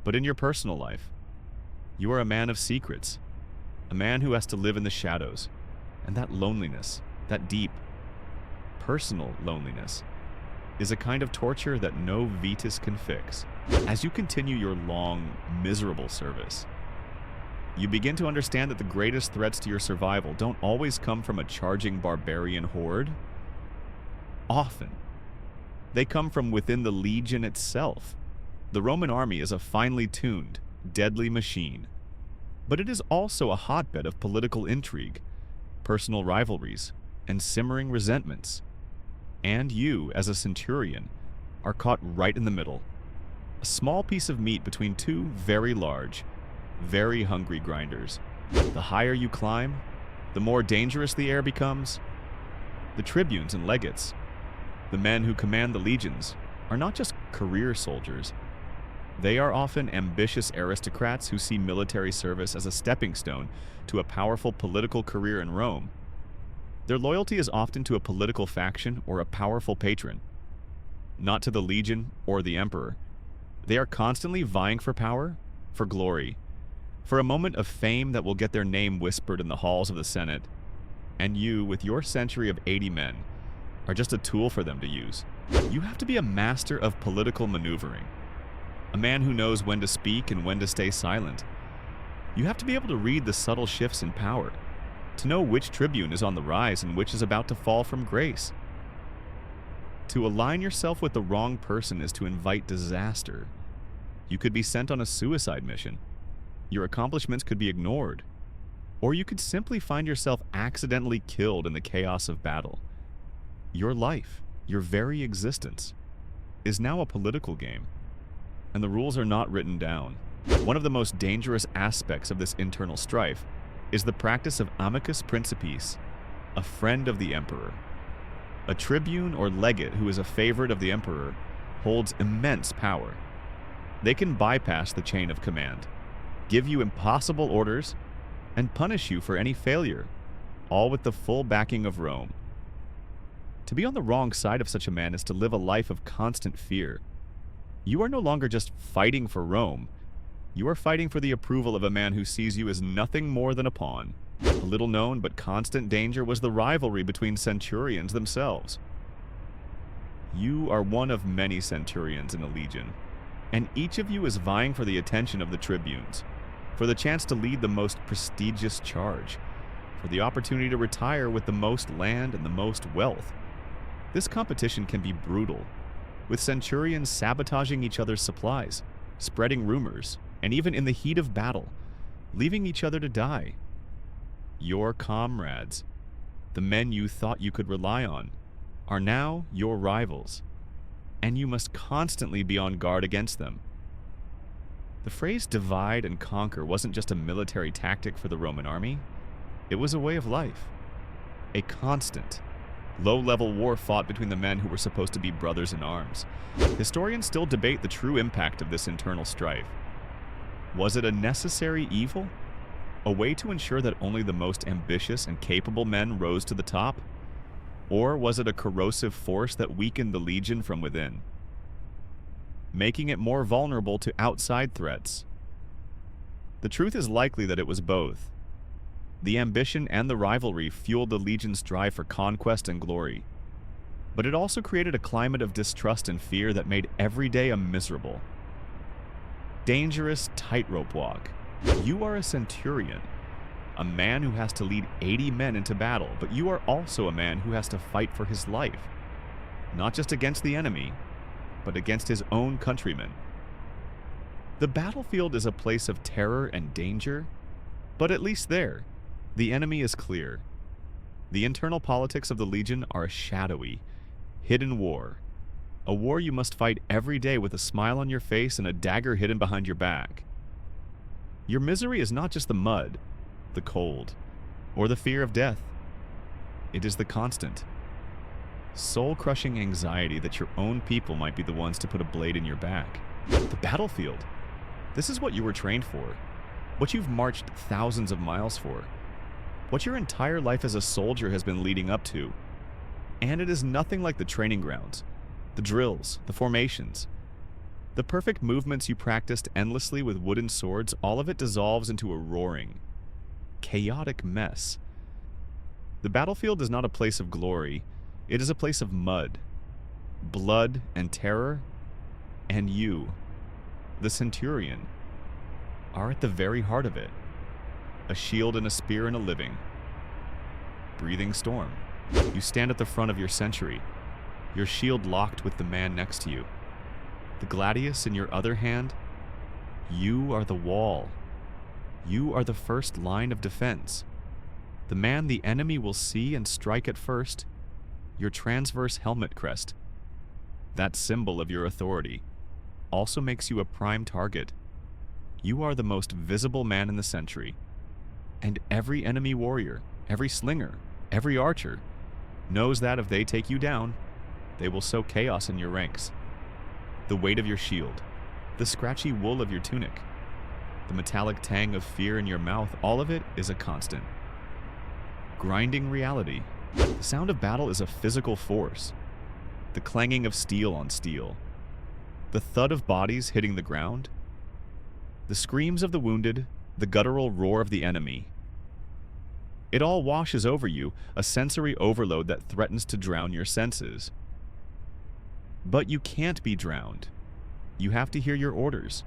S1: but in your personal life, you are a man of secrets, a man who has to live in the shadows, and that loneliness, that deep, personal loneliness, is a kind of torture that no Vetus can fix. As you continue your long, miserable service, you begin to understand that the greatest threats to your survival don't always come from a charging barbarian horde. Often, they come from within the legion itself. The Roman army is a finely tuned, deadly machine, but it is also a hotbed of political intrigue, personal rivalries, and simmering resentments. And you, as a centurion, are caught right in the middle. A small piece of meat between two very large, very hungry grinders. The higher you climb, the more dangerous the air becomes. The tribunes and legates, the men who command the legions, are not just career soldiers. They are often ambitious aristocrats who see military service as a stepping stone to a powerful political career in Rome. Their loyalty is often to a political faction or a powerful patron, not to the legion or the emperor. They are constantly vying for power, for glory, for a moment of fame that will get their name whispered in the halls of the Senate. And you, with your century of 80 men, are just a tool for them to use. You have to be a master of political maneuvering, a man who knows when to speak and when to stay silent. You have to be able to read the subtle shifts in power, to know which tribune is on the rise and which is about to fall from grace. To align yourself with the wrong person is to invite disaster. You could be sent on a suicide mission. Your accomplishments could be ignored. Or you could simply find yourself accidentally killed in the chaos of battle. Your life, your very existence, is now a political game, and the rules are not written down. One of the most dangerous aspects of this internal strife is the practice of amicus principis, a friend of the emperor. A tribune or legate who is a favorite of the emperor holds immense power. They can bypass the chain of command, give you impossible orders, and punish you for any failure, all with the full backing of Rome. To be on the wrong side of such a man is to live a life of constant fear. You are no longer just fighting for Rome. You are fighting for the approval of a man who sees you as nothing more than a pawn. A little known but constant danger was the rivalry between centurions themselves. You are one of many centurions in a legion, and each of you is vying for the attention of the tribunes, for the chance to lead the most prestigious charge, for the opportunity to retire with the most land and the most wealth. This competition can be brutal, with centurions sabotaging each other's supplies, spreading rumors, and even in the heat of battle, leaving each other to die. Your comrades, the men you thought you could rely on, are now your rivals, and you must constantly be on guard against them. The phrase divide and conquer wasn't just a military tactic for the Roman army, it was a way of life. A constant, low-level war fought between the men who were supposed to be brothers in arms. Historians still debate the true impact of this internal strife. Was it a necessary evil? A way to ensure that only the most ambitious and capable men rose to the top? Or was it a corrosive force that weakened the legion from within, making it more vulnerable to outside threats? The truth is likely that it was both. The ambition and the rivalry fueled the legion's drive for conquest and glory, but it also created a climate of distrust and fear that made every day a miserable, dangerous tightrope walk. You are a centurion, a man who has to lead 80 men into battle, but you are also a man who has to fight for his life, not just against the enemy, but against his own countrymen. The battlefield is a place of terror and danger, but at least there, the enemy is clear. The internal politics of the legion are a shadowy, hidden war, a war you must fight every day with a smile on your face and a dagger hidden behind your back. Your misery is not just the mud, the cold, or the fear of death. It is the constant, soul-crushing anxiety that your own people might be the ones to put a blade in your back. The battlefield. This is what you were trained for, what you've marched thousands of miles for, what your entire life as a soldier has been leading up to. And it is nothing like the training grounds, the drills, the formations. The perfect movements you practiced endlessly with wooden swords, all of it dissolves into a roaring, chaotic mess. The battlefield is not a place of glory, it is a place of mud, blood, and terror, and you, the centurion, are at the very heart of it. A shield and a spear and a living, breathing storm. You stand at the front of your century, your shield locked with the man next to you. The gladius in your other hand, you are the wall. You are the first line of defense. The man the enemy will see and strike at first, your transverse helmet crest, that symbol of your authority, also makes you a prime target. You are the most visible man in the century, and every enemy warrior, every slinger, every archer knows that if they take you down, they will sow chaos in your ranks. The weight of your shield, the scratchy wool of your tunic, the metallic tang of fear in your mouth, all of it is a constant. Grinding reality. The sound of battle is a physical force. The clanging of steel on steel. The thud of bodies hitting the ground. The screams of the wounded, the guttural roar of the enemy. It all washes over you, a sensory overload that threatens to drown your senses. But you can't be drowned. You have to hear your orders.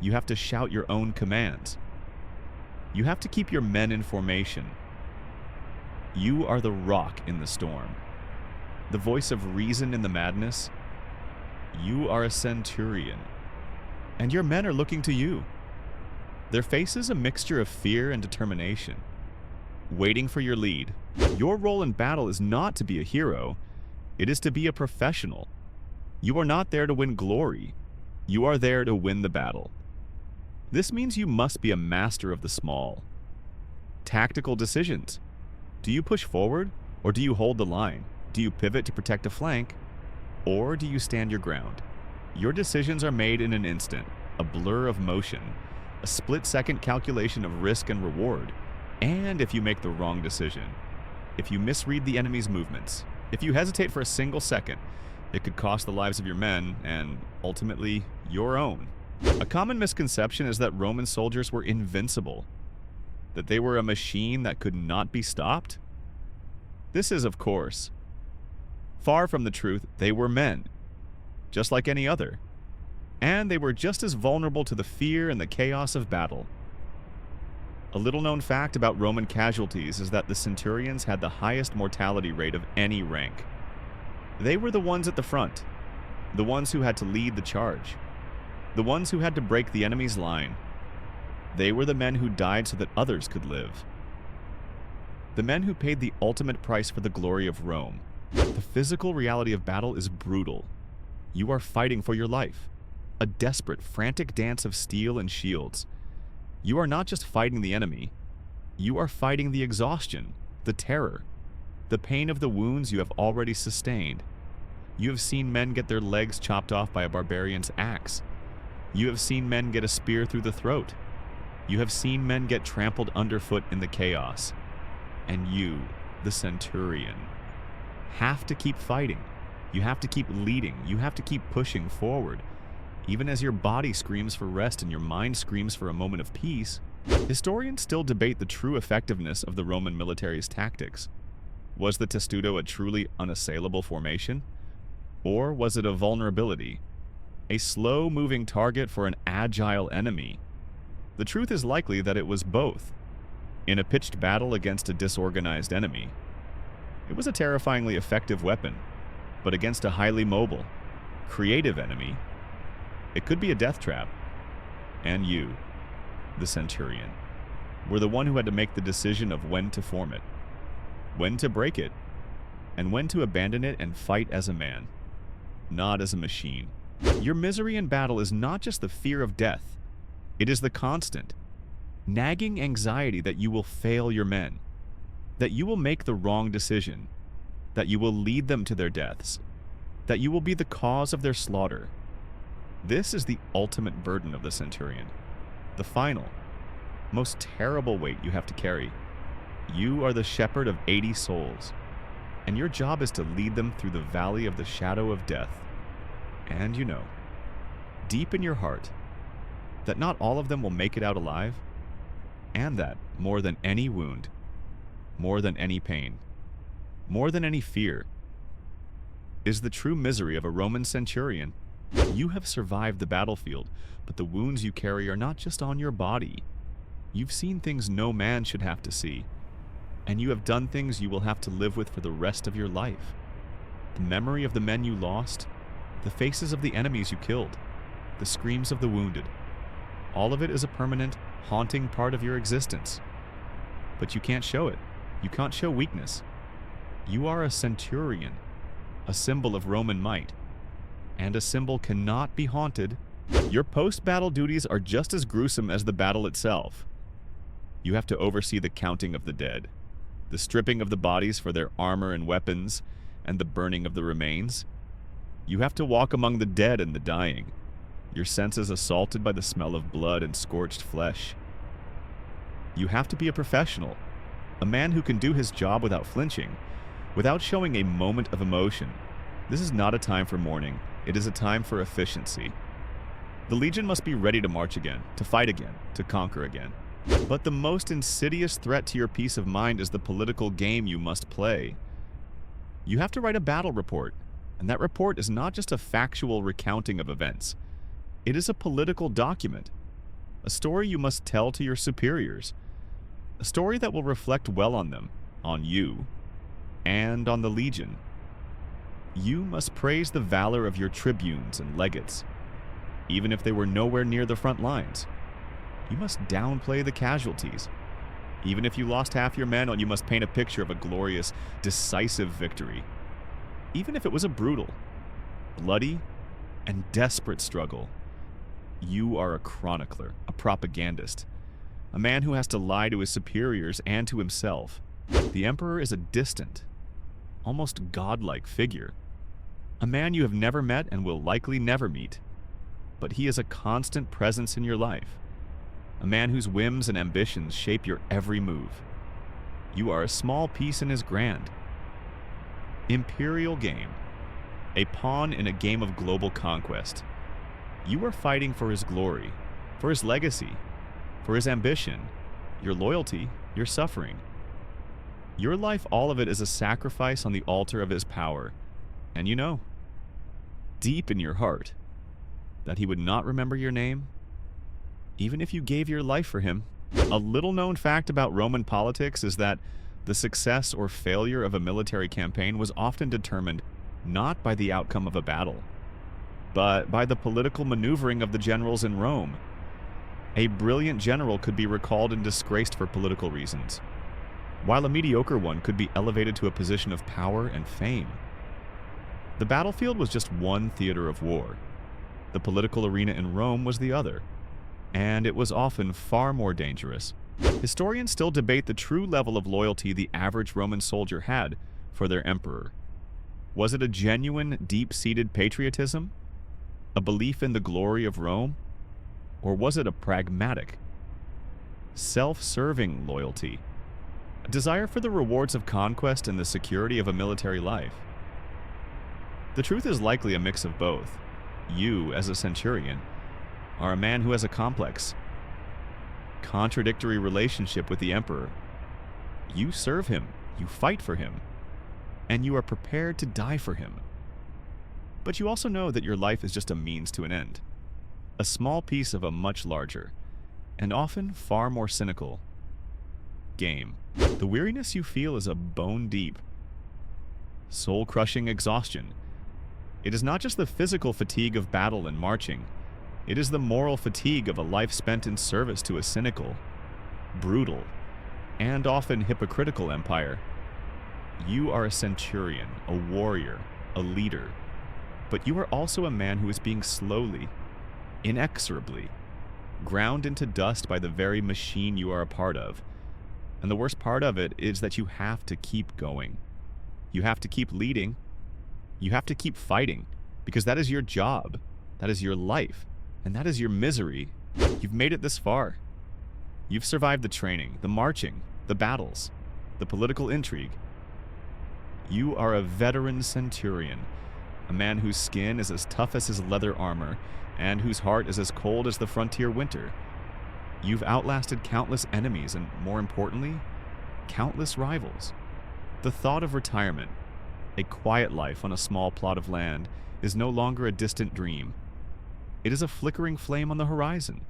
S1: You have to shout your own commands. You have to keep your men in formation. You are the rock in the storm, the voice of reason in the madness. You are a centurion, and your men are looking to you. Their faces a mixture of fear and determination, waiting for your lead. Your role in battle is not to be a hero, it is to be a professional. You are not there to win glory, you are there to win the battle. This means you must be a master of the small. Tactical decisions. Do you push forward, or do you hold the line? Do you pivot to protect a flank, or do you stand your ground? Your decisions are made in an instant, a blur of motion, a split-second calculation of risk and reward. And if you make the wrong decision, if you misread the enemy's movements, if you hesitate for a single second, it could cost the lives of your men and, ultimately, your own. A common misconception is that Roman soldiers were invincible, that they were a machine that could not be stopped. This is, of course, far from the truth. They were men, just like any other, and they were just as vulnerable to the fear and the chaos of battle. A little-known fact about Roman casualties is that the centurions had the highest mortality rate of any rank. They were the ones at the front, the ones who had to lead the charge, the ones who had to break the enemy's line. They were the men who died so that others could live. The men who paid the ultimate price for the glory of Rome. The physical reality of battle is brutal. You are fighting for your life, a desperate, frantic dance of steel and shields. You are not just fighting the enemy, you are fighting the exhaustion, the terror, the pain of the wounds you have already sustained. You have seen men get their legs chopped off by a barbarian's axe. You have seen men get a spear through the throat. You have seen men get trampled underfoot in the chaos. And you, the centurion, have to keep fighting. You have to keep leading. You have to keep pushing forward. Even as your body screams for rest and your mind screams for a moment of peace, historians still debate the true effectiveness of the Roman military's tactics. Was the testudo a truly unassailable formation? Or was it a vulnerability? A slow-moving target for an agile enemy? The truth is likely that it was both. In a pitched battle against a disorganized enemy, it was a terrifyingly effective weapon, but against a highly mobile, creative enemy, it could be a death trap. And you, the centurion, were the one who had to make the decision of when to form it, when to break it, and when to abandon it and fight as a man, not as a machine. Your misery in battle is not just the fear of death. It is the constant, nagging anxiety that you will fail your men, that you will make the wrong decision, that you will lead them to their deaths, that you will be the cause of their slaughter. This is the ultimate burden of the centurion, the final, most terrible weight you have to carry. You are the shepherd of 80 souls, and your job is to lead them through the valley of the shadow of death. And you know, deep in your heart, that not all of them will make it out alive, and that, more than any wound, more than any pain, more than any fear, is the true misery of a Roman centurion. You have survived the battlefield, but the wounds you carry are not just on your body. You've seen things no man should have to see, and you have done things you will have to live with for the rest of your life. The memory of the men you lost, the faces of the enemies you killed, the screams of the wounded, all of it is a permanent, haunting part of your existence. but you can't show it. You can't show weakness. You are a centurion, a symbol of Roman might, and a symbol cannot be haunted. Your post-battle duties are just as gruesome as the battle itself. You have to oversee the counting of the dead, the stripping of the bodies for their armor and weapons, and the burning of the remains. You have to walk among the dead and the dying, your senses assaulted by the smell of blood and scorched flesh. You have to be a professional, a man who can do his job without flinching, without showing a moment of emotion. This is not a time for mourning. It is a time for efficiency. The Legion must be ready to march again, to fight again, to conquer again. But the most insidious threat to your peace of mind is the political game you must play. You have to write a battle report, and that report is not just a factual recounting of events. It is a political document, a story you must tell to your superiors, a story that will reflect well on them, on you, and on the Legion. You must praise the valor of your tribunes and legates, even if they were nowhere near the front lines. You must downplay the casualties. Even if you lost half your men, you must paint a picture of a glorious, decisive victory. Even if it was a brutal, bloody, and desperate struggle. You are a chronicler, a propagandist, a man who has to lie to his superiors and to himself. The Emperor is a distant, almost godlike figure, a man you have never met and will likely never meet, but he is a constant presence in your life, a man whose whims and ambitions shape your every move. You are a small piece in his grand, imperial game, a pawn in a game of global conquest. You are fighting for his glory, for his legacy, for his ambition, your loyalty, your suffering. Your life, all of it, is a sacrifice on the altar of his power. And you know, deep in your heart, that he would not remember your name, even if you gave your life for him. A little-known fact about Roman politics is that the success or failure of a military campaign was often determined not by the outcome of a battle, but by the political maneuvering of the generals in Rome. A brilliant general could be recalled and disgraced for political reasons, while a mediocre one could be elevated to a position of power and fame. The battlefield was just one theater of war. The political arena in Rome was the other, and it was often far more dangerous. Historians still debate the true level of loyalty the average Roman soldier had for their emperor. Was it a genuine, deep-seated patriotism? A belief in the glory of Rome? Or was it a pragmatic, self-serving loyalty? A desire for the rewards of conquest and the security of a military life? The truth is likely a mix of both. You, as a centurion, are a man who has a complex, contradictory relationship with the emperor. You serve him, you fight for him, and you are prepared to die for him. But you also know that your life is just a means to an end, a small piece of a much larger, and often far more cynical, game. The weariness you feel is a bone-deep, soul-crushing exhaustion. It is not just the physical fatigue of battle and marching. It is the moral fatigue of a life spent in service to a cynical, brutal, and often hypocritical empire. You are a centurion, a warrior, a leader, but you are also a man who is being slowly, inexorably, ground into dust by the very machine you are a part of. And the worst part of it is that you have to keep going. You have to keep leading. You have to keep fighting, because that is your job, that is your life, and that is your misery. You've made it this far. You've survived the training, the marching, the battles, the political intrigue. You are a veteran centurion, a man whose skin is as tough as his leather armor, and whose heart is as cold as the frontier winter. You've outlasted countless enemies and, more importantly, countless rivals. The thought of retirement, a quiet life on a small plot of land, is no longer a distant dream. It is a flickering flame on the horizon,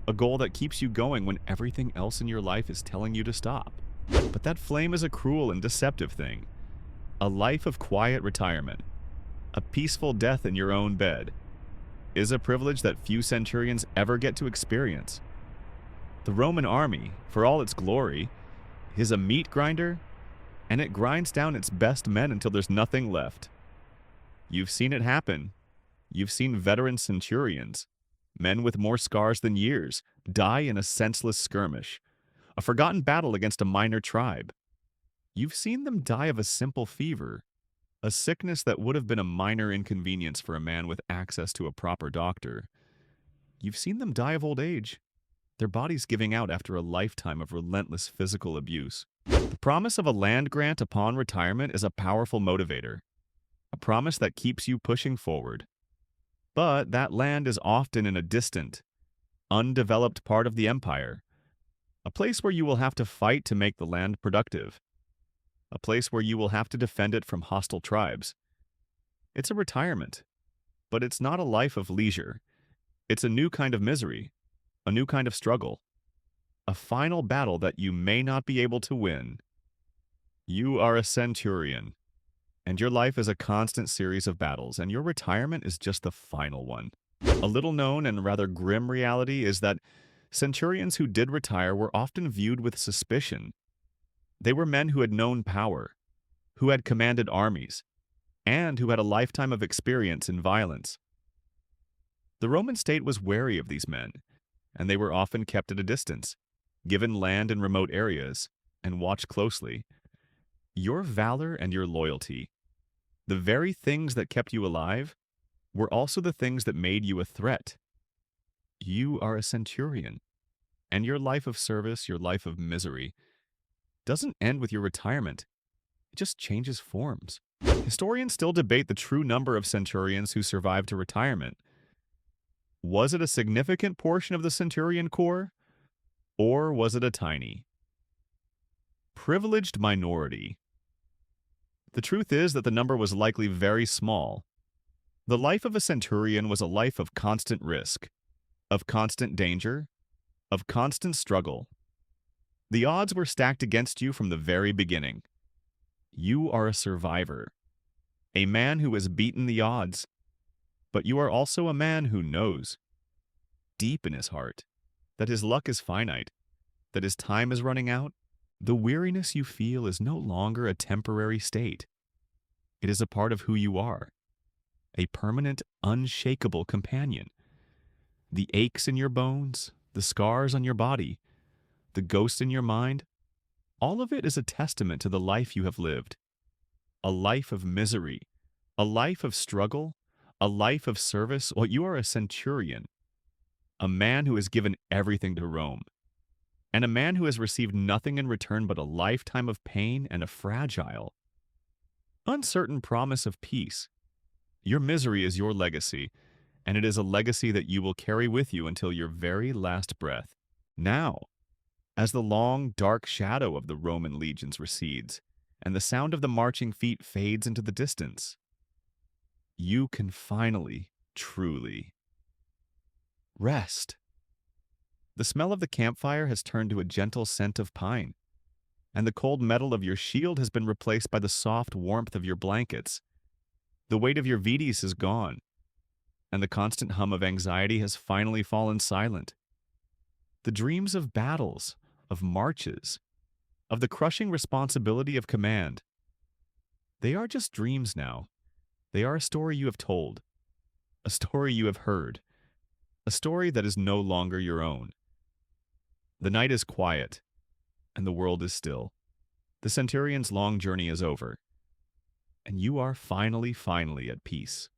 S1: a goal that keeps you going when everything else in your life is telling you to stop. But that flame is a cruel and deceptive thing. A life of quiet retirement, a peaceful death in your own bed, is a privilege that few centurions ever get to experience. The Roman army, for all its glory, is a meat grinder, and it grinds down its best men until there's nothing left. You've seen it happen. You've seen veteran centurions, men with more scars than years, die in a senseless skirmish, a forgotten battle against a minor tribe. You've seen them die of a simple fever, a sickness that would have been a minor inconvenience for a man with access to a proper doctor. You've seen them die of old age, their bodies giving out after a lifetime of relentless physical abuse. The promise of a land grant upon retirement is a powerful motivator, a promise that keeps you pushing forward. But that land is often in a distant, undeveloped part of the empire, a place where you will have to fight to make the land productive, a place where you will have to defend it from hostile tribes. It's a retirement, but it's not a life of leisure. It's a new kind of misery, a new kind of struggle, a final battle that you may not be able to win. You are a centurion, and your life is a constant series of battles, and your retirement is just the final one. A little known and rather grim reality is that centurions who did retire were often viewed with suspicion. They were men who had known power, who had commanded armies, and who had a lifetime of experience in violence. The Roman state was wary of these men, and they were often kept at a distance, given land in remote areas, and watched closely. Your valor and your loyalty, the very things that kept you alive, were also the things that made you a threat. You are a centurion, and your life of service, your life of misery, doesn't end with your retirement. It just changes forms. Historians still debate the true number of centurions who survived to retirement. Was it a significant portion of the centurion corps, or was it a tiny, privileged minority? The truth is that the number was likely very small. The life of a centurion was a life of constant risk, of constant danger, of constant struggle. The odds were stacked against you from the very beginning. You are a survivor, a man who has beaten the odds, but you are also a man who knows, deep in his heart, that his luck is finite, that his time is running out. The weariness you feel is no longer a temporary state. It is a part of who you are, a permanent, unshakable companion. The aches in your bones, the scars on your body, the ghosts in your mind, all of it is a testament to the life you have lived. A life of misery, a life of struggle, a life of service. Well, you are a centurion, a man who has given everything to Rome, and a man who has received nothing in return but a lifetime of pain and a fragile, uncertain promise of peace. Your misery is your legacy, and it is a legacy that you will carry with you until your very last breath. Now, as the long, dark shadow of the Roman legions recedes, and the sound of the marching feet fades into the distance, you can finally, truly rest. The smell of the campfire has turned to a gentle scent of pine, and the cold metal of your shield has been replaced by the soft warmth of your blankets. The weight of your vides is gone, and the constant hum of anxiety has finally fallen silent. The dreams of battles, of marches, of the crushing responsibility of command, they are just dreams now. They are a story you have told, a story you have heard, a story that is no longer your own. The night is quiet, and the world is still. The centurion's long journey is over, and you are finally at peace.